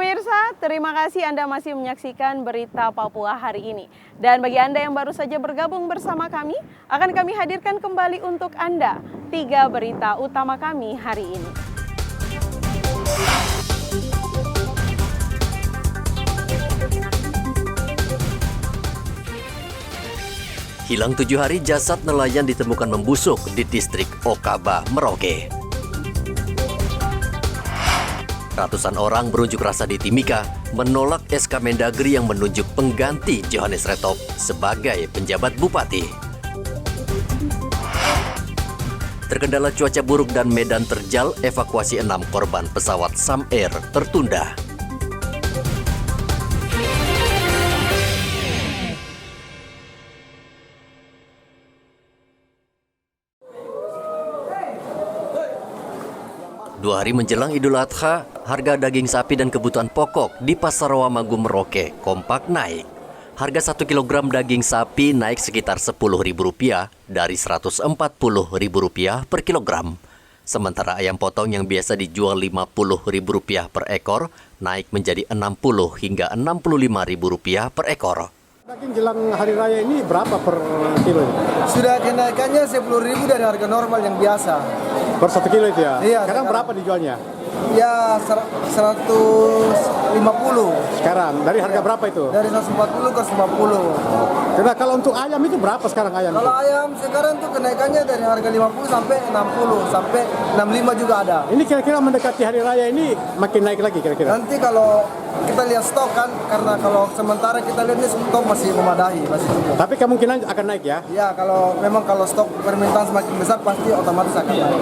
Pemirsa, terima kasih Anda masih menyaksikan Berita Papua hari ini. Dan bagi Anda yang baru saja bergabung bersama kami, akan kami hadirkan kembali untuk Anda 3 berita utama kami hari ini. Hilang 7 hari, jasad nelayan ditemukan membusuk di distrik Okaba, Merauke. Ratusan orang berunjuk rasa di Timika menolak SK Mendagri yang menunjuk pengganti Johannes Retop sebagai penjabat bupati. Terkendala cuaca buruk dan medan terjal, evakuasi 6 korban pesawat Sam Air tertunda. Dua hari menjelang Idul Adha, harga daging sapi dan kebutuhan pokok di Pasar Rawamangun Merauke kompak naik. Harga 1 kg daging sapi naik sekitar Rp10.000 dari Rp140.000 per kilogram. Sementara ayam potong yang biasa dijual Rp50.000 per ekor naik menjadi Rp60 hingga Rp65.000 per ekor. Daging jelang hari raya ini berapa per kilo? Sudah kenaikannya Rp10.000 dari harga normal yang biasa. Per 1 kilo itu ya? Iya. Sekarang berapa dijualnya? Ya 150. Sekarang dari harga berapa itu? Dari 140 ke 150. Karena kalau untuk ayam itu berapa sekarang ayam? Kalau ayam sekarang tuh kenaikannya dari harga 50 sampai 60 sampai 65 juga ada. Ini kira-kira mendekati hari raya ini makin naik lagi kira-kira? Nanti kalau kita lihat stok kan, karena kalau sementara kita lihat ini stok masih memadai, masih cukup. Tapi kemungkinan akan naik ya? Ya kalau stok permintaan semakin besar pasti otomatis akan naik.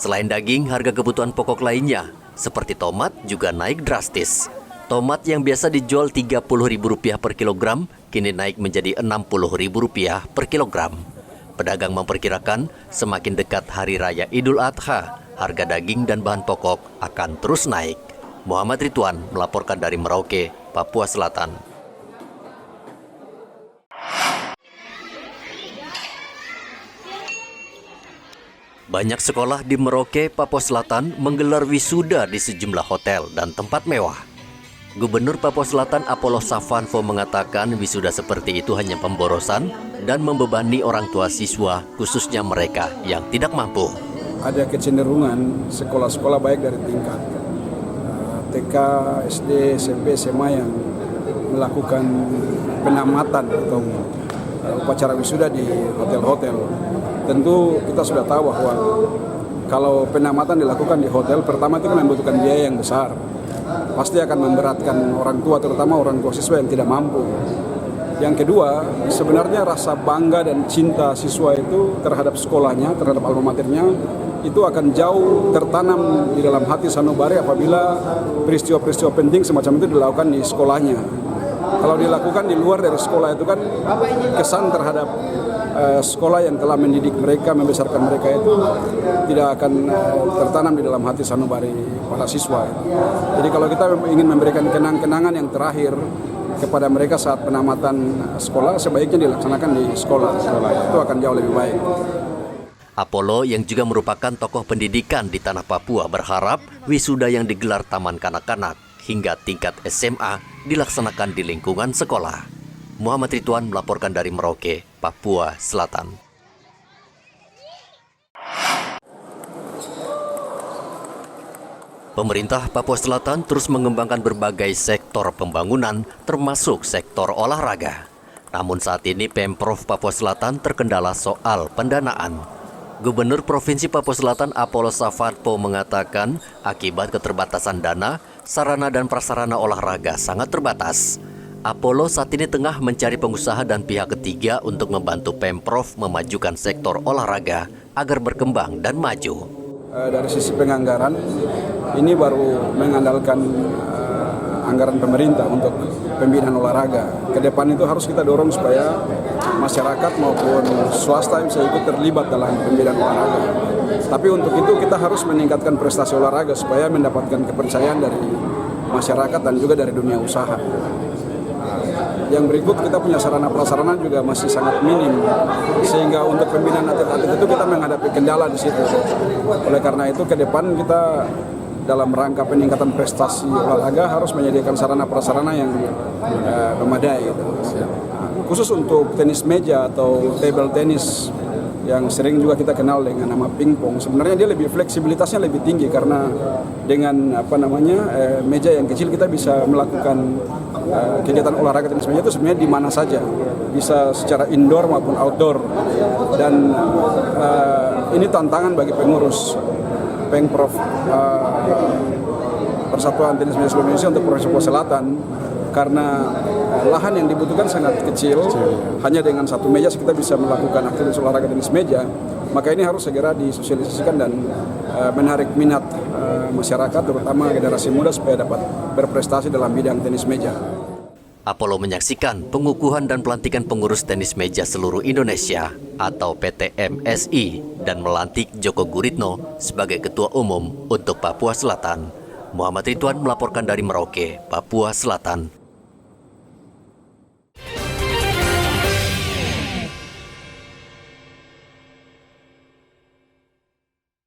Selain daging, harga kebutuhan pokok lainnya seperti tomat juga naik drastis. Tomat yang biasa dijual Rp30.000 per kilogram kini naik menjadi Rp60.000 per kilogram. Pedagang memperkirakan semakin dekat hari raya Idul Adha, harga daging dan bahan pokok akan terus naik. Muhammad Ridwan melaporkan dari Merauke, Papua Selatan. Banyak sekolah di Merauke, Papua Selatan menggelar wisuda di sejumlah hotel dan tempat mewah. Gubernur Papua Selatan Apollo Savanvo mengatakan wisuda seperti itu hanya pemborosan dan membebani orang tua siswa, khususnya mereka yang tidak mampu. Ada kecenderungan sekolah-sekolah baik dari tingkat TK, SD, SMP, SMA yang melakukan penamatan atau upacara wisuda di hotel-hotel. Tentu kita sudah tahu bahwa kalau penamatan dilakukan di hotel, pertama itu membutuhkan biaya yang besar. Pasti akan memberatkan orang tua, terutama orang tua siswa yang tidak mampu. Yang kedua, sebenarnya rasa bangga dan cinta siswa itu terhadap sekolahnya, terhadap alma maternya, itu akan jauh tertanam di dalam hati sanubari apabila peristiwa-peristiwa penting semacam itu dilakukan di sekolahnya. Kalau dilakukan di luar dari sekolah itu kan kesan terhadap sekolah yang telah mendidik mereka, membesarkan mereka itu tidak akan tertanam di dalam hati sanubari para siswa. Jadi kalau kita ingin memberikan kenang-kenangan yang terakhir kepada mereka saat penamatan sekolah, sebaiknya dilaksanakan di sekolah. Itu akan jauh lebih baik. Apollo yang juga merupakan tokoh pendidikan di tanah Papua berharap wisuda yang digelar taman kanak-kanak hingga tingkat SMA dilaksanakan di lingkungan sekolah. Muhammad Ridwan melaporkan dari Merauke, Papua Selatan. Pemerintah Papua Selatan terus mengembangkan berbagai sektor pembangunan, termasuk sektor olahraga. Namun saat ini Pemprov Papua Selatan terkendala soal pendanaan. Gubernur Provinsi Papua Selatan Apollo Savanvo mengatakan akibat keterbatasan dana, sarana dan prasarana olahraga sangat terbatas. Apollo saat ini tengah mencari pengusaha dan pihak ketiga untuk membantu Pemprov memajukan sektor olahraga agar berkembang dan maju. Dari sisi penganggaran, ini baru mengandalkan anggaran pemerintah untuk pembinaan olahraga. Ke depan itu harus kita dorong supaya masyarakat maupun swasta bisa ikut terlibat dalam pembinaan olahraga. Tapi untuk itu kita harus meningkatkan prestasi olahraga supaya mendapatkan kepercayaan dari masyarakat dan juga dari dunia usaha. Yang berikut, kita punya sarana prasarana juga masih sangat minim, sehingga untuk pembinaan atlet-atlet itu kita menghadapi kendala di situ. Oleh karena itu ke depan kita dalam rangka peningkatan prestasi olahraga harus menyediakan sarana prasarana yang memadai. Khusus untuk tenis meja atau table tennis yang sering juga kita kenal dengan nama pingpong, sebenarnya dia lebih fleksibilitasnya lebih tinggi karena dengan meja yang kecil kita bisa melakukan kegiatan olahraga tenis meja itu sebenarnya di mana saja, bisa secara indoor maupun outdoor. Dan ini tantangan bagi pengurus Pemprov Persatuan Tenis Meja Seluruh Indonesia untuk Provinsi Papua Selatan, karena lahan yang dibutuhkan sangat kecil. Hanya dengan satu meja kita bisa melakukan aktivitas olahraga tenis meja. Maka ini harus segera disosialisasikan dan menarik minat masyarakat, terutama generasi muda, supaya dapat berprestasi dalam bidang tenis meja. Apollo menyaksikan pengukuhan dan pelantikan pengurus tenis meja seluruh Indonesia atau PTMSI dan melantik Joko Guritno sebagai Ketua Umum untuk Papua Selatan. Muhammad Ridwan melaporkan dari Merauke, Papua Selatan.